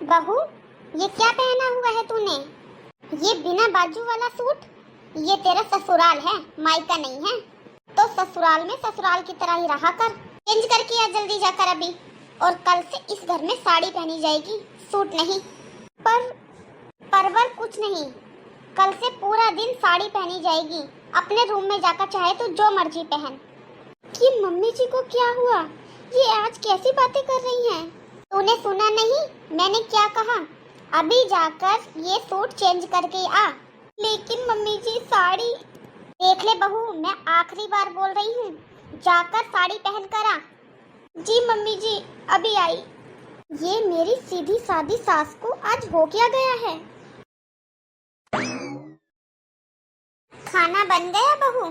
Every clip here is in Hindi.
बहू, ये क्या पहना हुआ है तूने? ये बिना बाजू वाला सूट? ये तेरा ससुराल है, मायका नहीं है। तो ससुराल में ससुराल की तरह ही रहा कर। चेंज करके आ जल्दी जाकर अभी। और कल से इस घर में साड़ी पहनी जाएगी, सूट नहीं। परवर कुछ नहीं, कल से पूरा दिन साड़ी पहनी जाएगी। अपने रूम में जाकर चाहे तो जो मर्जी पहन। कि मम्मी जी को क्या हुआ? ये आज कैसी बातें कर रही हैं? तूने सुना नहीं मैंने क्या कहा? अभी जाकर ये सूट चेंज करके आ। लेकिन मम्मी जी साड़ी। देख ले बहू, मैं आखिरी बार बोल रही हूँ, जाकर साड़ी पहन कर आ। जी मम्मी जी, अभी आई। ये मेरी सीधी सादी सास को आज हो क्या गया है? खाना बन गया बहू?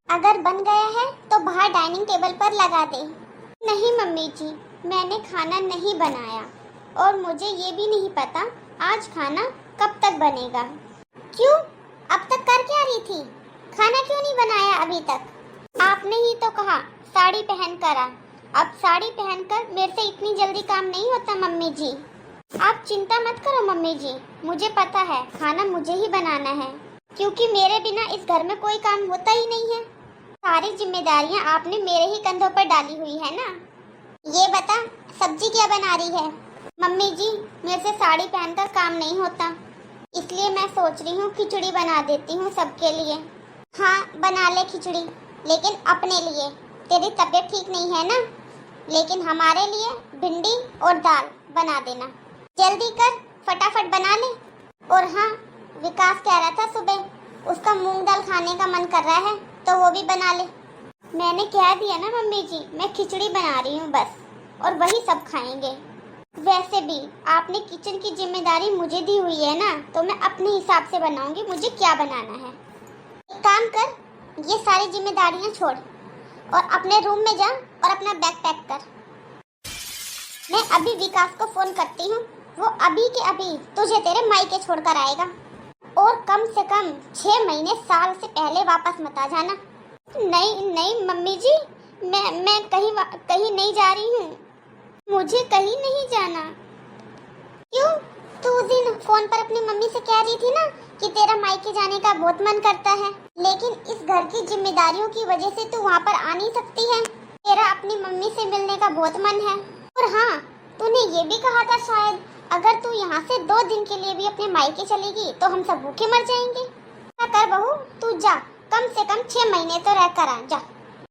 अगर बन गया है तो बाहर डाइनिंग टेबल पर लगा दे। नहीं मम्मी जी, मैंने खाना नहीं बनाया और मुझे ये भी नहीं पता आज खाना कब तक बनेगा। क्यों? अब तक कर क्या रही थी? खाना क्यों नहीं बनाया अभी तक? आपने ही तो कहा साड़ी पहन कर आ। अब साड़ी पहनकर मेरे से इतनी जल्दी काम नहीं होता मम्मी जी। आप चिंता मत करो मम्मी जी, मुझे पता है खाना मुझे ही बनाना है, क्योंकि मेरे बिना इस घर में कोई काम होता ही नहीं है। सारी जिम्मेदारियां आपने मेरे ही कंधों पर डाली हुई है ना। ये बता, सब्जी क्या बना रही है? मम्मी जी, मेरे से साड़ी पहनकर काम नहीं होता, इसलिए मैं सोच रही हूँ खिचड़ी बना देती हूँ सबके लिए। हाँ बना ले खिचड़ी, लेकिन अपने लिए। तेरी तबीयत ठीक नहीं है ना, लेकिन हमारे लिए भिंडी और दाल बना देना। जल्दी कर, फटाफट बना ले। और हाँ, विकास कह रहा था सुबह उसका मूंग दाल खाने का मन कर रहा है, तो वो भी बना ले। मैंने कह दिया ना मम्मी जी, मैं खिचड़ी बना रही हूँ बस, और वही सब खाएंगे। वैसे भी आपने किचन की जिम्मेदारी मुझे दी हुई है ना, तो मैं अपने हिसाब से बनाऊंगी मुझे क्या बनाना है। एक काम कर, ये सारी जिम्मेदारियां छोड़ और अपने रूम में जा और अपना बैग पैक कर। मैं अभी विकास को फोन करती हूँ, वो अभी के अभी तुझे तेरे मायके छोड़कर आएगा। और कम से कम 6 महीने साल से पहले वापस मत आ जाना। नहीं नहीं मम्मी जी, मैं कहीं नहीं जा रही हूँ, मुझे कहीं नहीं जाना। क्यों? तू उस दिन फोन पर अपनी मम्मी से कह रही थी ना कि तेरा मायके जाने का बहुत मन करता है, लेकिन इस घर की जिम्मेदारियों की वजह से तू वहाँ पर आ नहीं सकती है। तेरा अपनी मम्मी से मिलने का बहुत मन है। और हाँ, तूने ये भी कहा था शायद अगर तू यहाँ से 2 दिन के लिए भी अपने मायके चलेगी तो हम सब भूखे मर जाएंगे। क्या कर बहू, तू जा, कम से कम 6 महीने तो रह कर आ जा।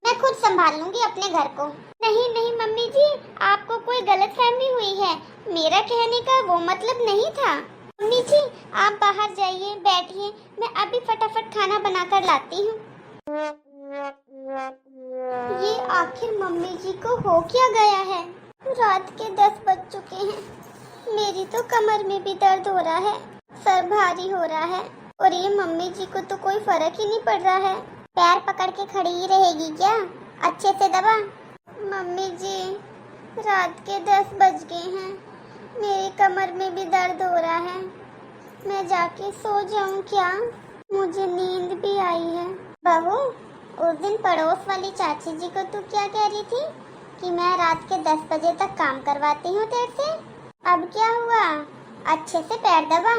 मैं खुद संभाल लूंगी अपने घर को। नहीं नहीं मम्मी जी, आपको कोई गलतफहमी हुई है, मेरा कहने का वो मतलब नहीं था। मम्मी जी आप बाहर जाइए, बैठिए, मैं अभी फटाफट खाना बनाकर लाती हूँ। ये आखिर मम्मी जी को हो क्या गया है? रात के 10 बज चुके हैं, मेरी तो कमर में भी दर्द हो रहा है, सर भारी हो रहा है, और ये मम्मी जी को तो कोई फर्क ही नहीं पड़ रहा है। पैर पकड़ के खड़ी ही रहेगी क्या? अच्छे से दबा। मम्मी जी रात के 10 बज गए हैं, मेरी कमर में भी दर्द हो रहा है, मैं जाके सो जाऊं क्या? मुझे नींद भी आई है। बहू, उस दिन पड़ोस वाली चाची जी को तू क्या कह रही थी कि मैं रात के 10 बजे तक काम करवाती हूँ तेरे से? अब क्या हुआ? अच्छे से पैर दबा,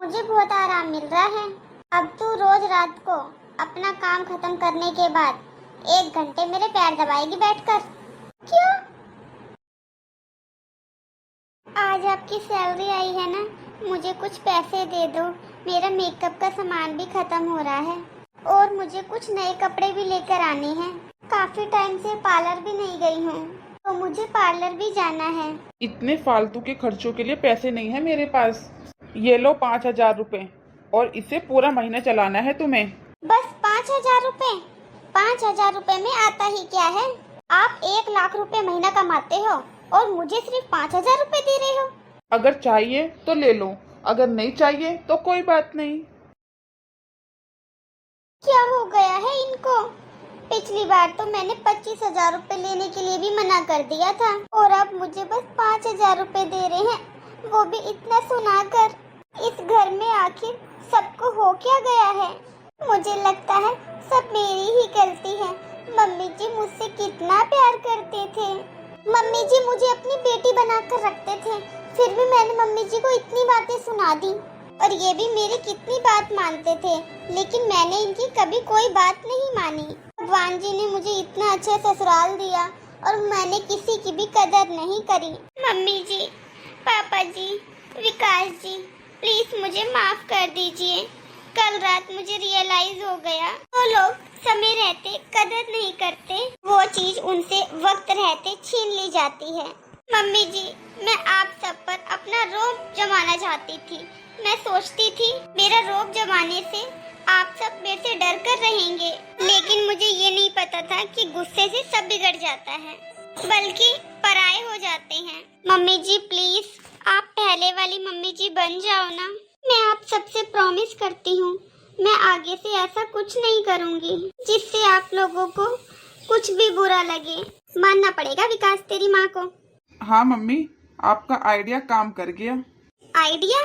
मुझे बहुत आराम मिल रहा है। अब तू रोज रात को अपना काम खत्म करने के बाद 1 घंटे मेरे पैर दबाएगी बैठकर। क्यों? आज आपकी सैलरी आई है ना, मुझे कुछ पैसे दे दो, मेरा मेकअप का सामान भी खत्म हो रहा है और मुझे कुछ नए कपड़े भी लेकर आने हैं। काफी टाइम से पार्लर भी नहीं गई हूँ, तो मुझे पार्लर भी जाना है। इतने फालतू के खर्चों के लिए पैसे नहीं है मेरे पास। ये लो 5,000 रुपए, और इसे पूरा महीना चलाना है तुम्हें। बस 5,000 रुपए? 5,000 रुपए में आता ही क्या है? आप 1 लाख रुपए महीना कमाते हो और मुझे सिर्फ 5,000 रुपए दे रहे हो। अगर चाहिए तो ले लो, अगर नहीं चाहिए तो कोई बात नहीं। क्या हो गया है इनको? पिछली बार तो मैंने 25,000 रुपए लेने के लिए भी मना कर दिया था, और अब मुझे बस 5,000 रुपए दे रहे हैं, वो भी इतना सुनाकर। इस घर में आखिर सबको हो क्या गया है? मुझे लगता है सब मेरी ही गलती है। मम्मी जी मुझसे कितना प्यार करते थे, मम्मी जी मुझे अपनी बेटी बनाकर रखते थे, फिर भी मैंने मम्मी जी को इतनी बातें सुना दी और ये भी मेरी कितनी बात मानते थे, लेकिन मैंने इनकी कभी कोई बात नहीं मानी। भगवान जी ने मुझे इतना अच्छा ससुराल दिया और मैंने किसी की भी कदर नहीं करी। मम्मी जी, पापा जी, विकास जी, प्लीज मुझे माफ कर दीजिए। कल रात मुझे रियलाइज हो गया वो लोग समय रहते कदर नहीं करते, वो चीज उनसे वक्त रहते छीन ली जाती है। मम्मी जी, मैं आप सब पर अपना रोब जमाना चाहती थी। मैं सोचती थी मेरा रोब जमाने से आप सब मेरे से डर कर रहेंगे, लेकिन मुझे ये नहीं पता था कि गुस्से से सब बिगड़ जाता है, बल्कि पराये हो जाते हैं। मम्मी जी प्लीज, आप पहले वाली मम्मी जी बन जाओ ना। मैं आप सबसे प्रॉमिस करती हूँ, मैं आगे से ऐसा कुछ नहीं करूँगी जिससे आप लोगों को कुछ भी बुरा लगे। मानना पड़ेगा विकास तेरी माँ को। हाँ मम्मी, आपका आइडिया काम कर गया। आइडिया?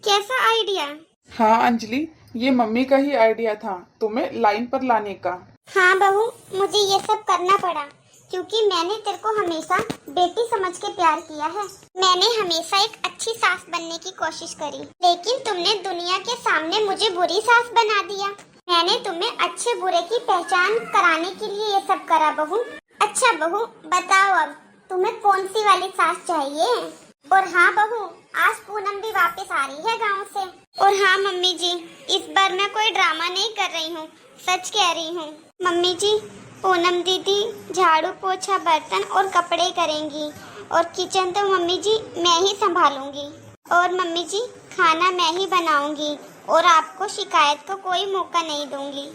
कैसा आइडिया? हाँ अंजलि, ये मम्मी का ही आइडिया था तुम्हें लाइन पर लाने का। हाँ बहू, मुझे ये सब करना पड़ा क्योंकि मैंने तेरे को हमेशा बेटी समझ के प्यार किया है। मैंने हमेशा एक अच्छी सास बनने की कोशिश करी, लेकिन तुमने दुनिया के सामने मुझे बुरी सास बना दिया। मैंने तुम्हें अच्छे बुरे की पहचान कराने के लिए ये सब करा बहू। अच्छा बहू, बताओ अब तुम्हें कौन सी वाली सास चाहिए? और हाँ बहू, आज पूनम भी वापस आ रही है गाँव से। और हाँ मम्मी जी, इस बार मैं कोई ड्रामा नहीं कर रही हूँ, सच कह रही हूँ। मम्मी जी, पूनम दीदी झाड़ू पोछा बर्तन और कपड़े करेंगी और किचन तो मम्मी जी मैं ही संभालूंगी। और मम्मी जी खाना मैं ही बनाऊंगी और आपको शिकायत को कोई मौका नहीं दूंगी।